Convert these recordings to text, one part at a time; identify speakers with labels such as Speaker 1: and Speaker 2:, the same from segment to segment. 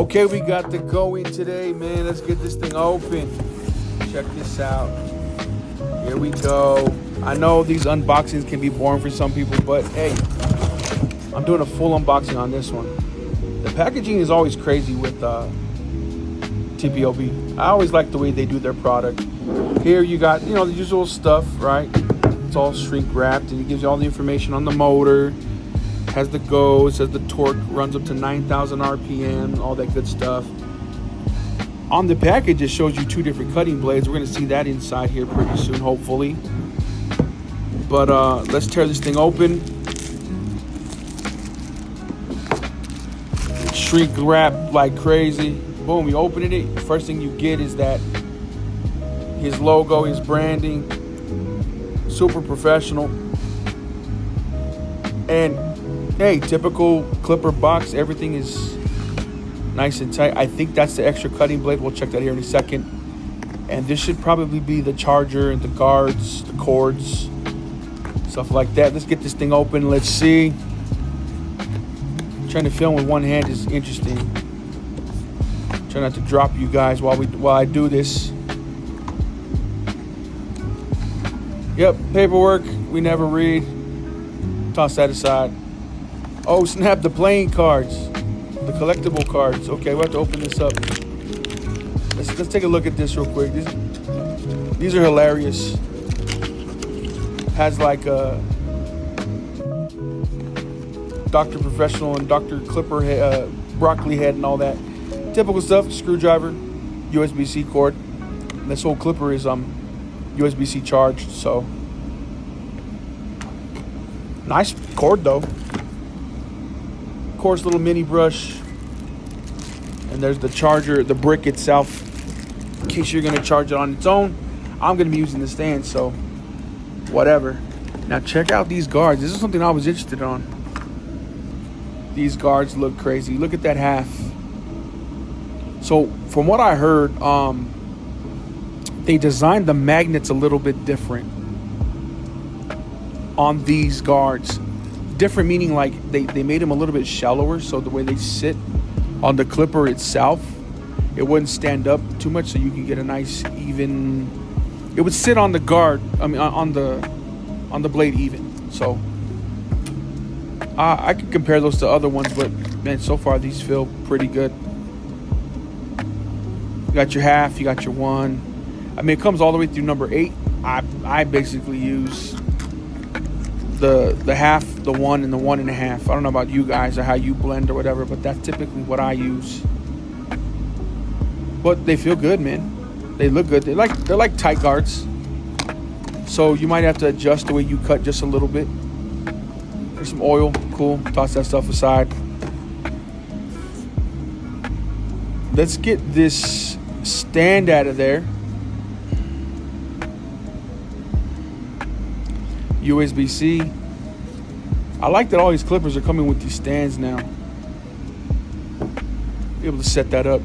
Speaker 1: Okay, we got the Go in today, man. Let's get this thing open. Check this out. Here we go. I know these unboxings can be boring for some people, but hey, I'm doing a full unboxing on this one. The packaging is always crazy with TPOB. I always like the way they do their product. Here you got, the usual stuff, right? It's all shrink wrapped, and it gives you all the information on the motor. Has the Go, it says the torque runs up to 9,000 RPM, all that good stuff. On the package, it shows you two different cutting blades. We're going to see that inside here pretty soon, hopefully. But let's tear this thing open. Shrink wrap like crazy. Boom, you open it. First thing you get is that his logo, his branding. Super professional. And hey, typical clipper box. Everything is nice and tight. I think that's the extra cutting blade. We'll check that here in a second. And this should probably be the charger and the guards, the cords, stuff like that. Let's get this thing open. Let's see. Trying to film with one hand is interesting. Try not to drop you guys while I do this. Yep, paperwork we never read. Toss that aside. Oh snap! The playing cards, the collectible cards. Okay, we have to open this up. Let's take a look at this real quick. These are hilarious. Has like a Dr. Professional and Dr. Clipper head, broccoli head and all that. Typical stuff. Screwdriver, USB-C cord. And this whole clipper is USB-C charged. So nice cord though. Of course, little mini brush. And there's the charger, the brick itself. In case you're gonna charge it on its own. I'm gonna be using the stand, so whatever. Now check out these guards. This is something I was interested on. These guards look crazy. Look at that half. So from what I heard, they designed the magnets a little bit different on these guards. Different meaning like they made them a little bit shallower, so the way they sit on the clipper itself, it wouldn't stand up too much, so you can get a nice even. It would sit on the guard. I mean, on the blade even. So I could compare those to other ones, but man, so far these feel pretty good. You got your half, you got your one. I mean, it comes all the way through number 8. I basically use the half, the 1, and the 1.5. I don't know about you guys or how you blend or whatever, but that's typically what I use. But they feel good, man. They look good. They're like tight guards. So you might have to adjust the way you cut just a little bit. There's some oil. Cool. Toss that stuff aside. Let's get this stand out of there. USB-C. I like that all these clippers are coming with these stands now. Be able to set that up.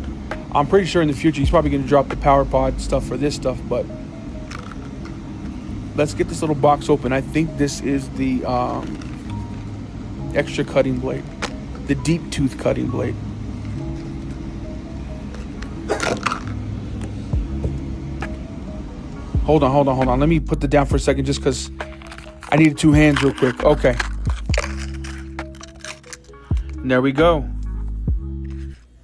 Speaker 1: I'm pretty sure in the future he's probably going to drop the power pod stuff for this stuff, but let's get this little box open. I think this is the extra cutting blade, the deep tooth cutting blade. Hold on. Let me put that down for a second just because I need 2 hands real quick. Okay. And there we go.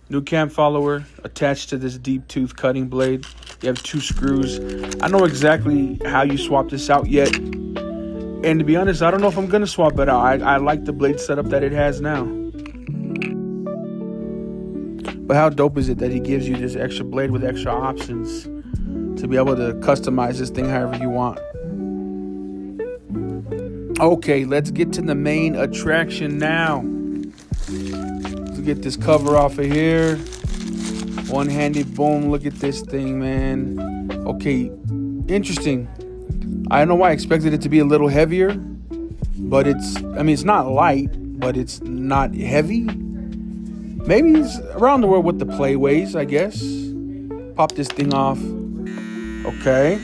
Speaker 1: New cam follower attached to this deep tooth cutting blade. You have 2 screws. I know exactly how you swap this out yet. And to be honest, I don't know if I'm going to swap it out. I like the blade setup that it has now. But how dope is it that he gives you this extra blade with extra options to be able to customize this thing however you want. Okay, let's get to the main attraction now. Let's get this cover off of here. One-handed, boom, look at this thing, man. Okay, interesting. I don't know why I expected it to be a little heavier, but it's not light, but it's not heavy. Maybe it's around the world what the play weighs, I guess. Pop this thing off. Okay.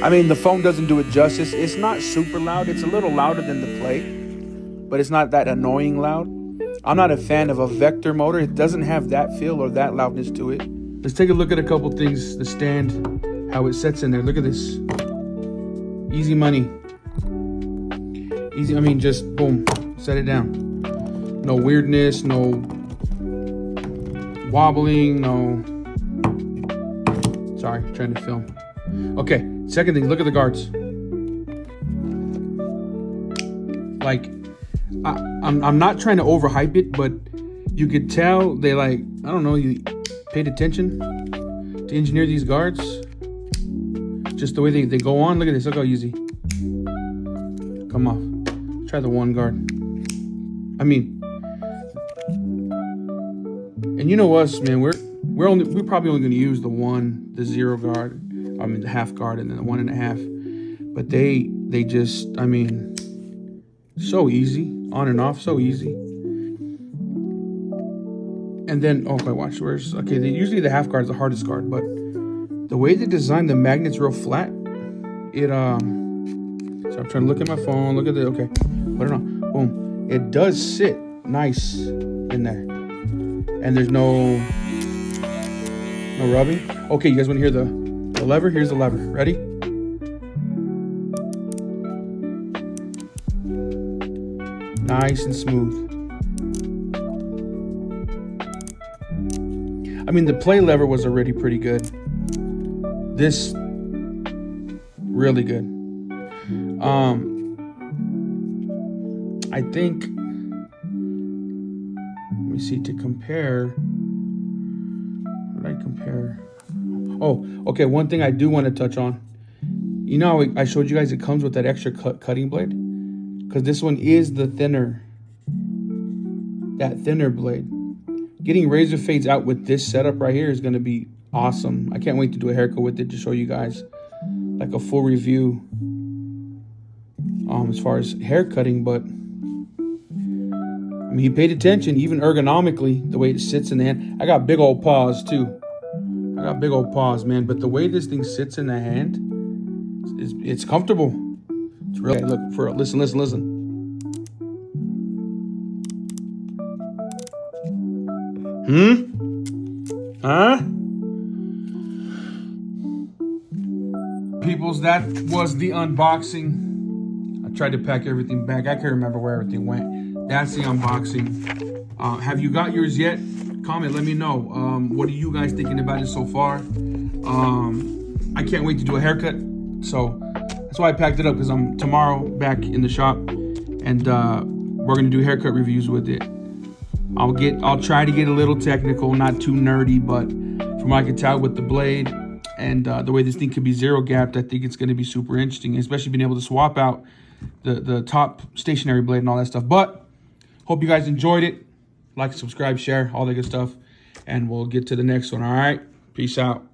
Speaker 1: I mean, the phone doesn't do it justice. It's not super loud. It's a little louder than the play, but it's not that annoying loud. I'm not a fan of a vector motor. It doesn't have that feel or that loudness to it. Let's take a look at a couple things. The stand, how it sets in there. Look at this. Easy money. Easy, I mean, just boom, set it down. No weirdness, no wobbling, no. Sorry, trying to film. Okay, second thing, look at the guards. Like, I'm not trying to overhype it, but you could tell they like, I don't know, you paid attention to engineer these guards. Just the way they go on. Look at this, look how easy. Come off. Try the one guard. I mean, and you know us, man, we're probably only gonna use the 0 guard, I mean the half guard and then the 1.5. But they just, I mean, so easy. On and off, so easy. And then, okay, watch, okay, usually the half guard is the hardest guard, but the way they design the magnets real flat, so I'm trying to look at my phone, look at the, okay, put it on, boom. It does sit nice in there. And there's no rubbing. Okay, you guys wanna hear the lever? Here's the lever, ready? Nice and smooth. I mean, the play lever was already pretty good. This, really good. I think, let me see, to compare, what did I compare? Oh, okay, one thing I do want to touch on. You know, I showed you guys it comes with that extra cutting blade? Because this one is the thinner blade. Getting razor fades out with this setup right here is going to be awesome. I can't wait to do a haircut with it to show you guys like a full review as far as hair cutting. But I mean, he paid attention, even ergonomically, the way it sits in the hand. I got big old paws too. I got big old paws, man. But the way this thing sits in the hand, it's comfortable. It's really, look, listen. Huh? Peoples, that was the unboxing. I tried to pack everything back. I can't remember where everything went. That's the unboxing. Have you got yours yet? Comment, let me know. What are you guys thinking about it so far? I can't wait to do a haircut. So that's why I packed it up, because I'm tomorrow back in the shop, and we're gonna do haircut reviews with it. I'll try to get a little technical, not too nerdy, but from what I can tell with the blade and the way this thing could be 0 gapped, I think it's gonna be super interesting, especially being able to swap out the top stationary blade and all that stuff. But hope you guys enjoyed it. Like, subscribe, share, all that good stuff, and we'll get to the next one. All right, peace out.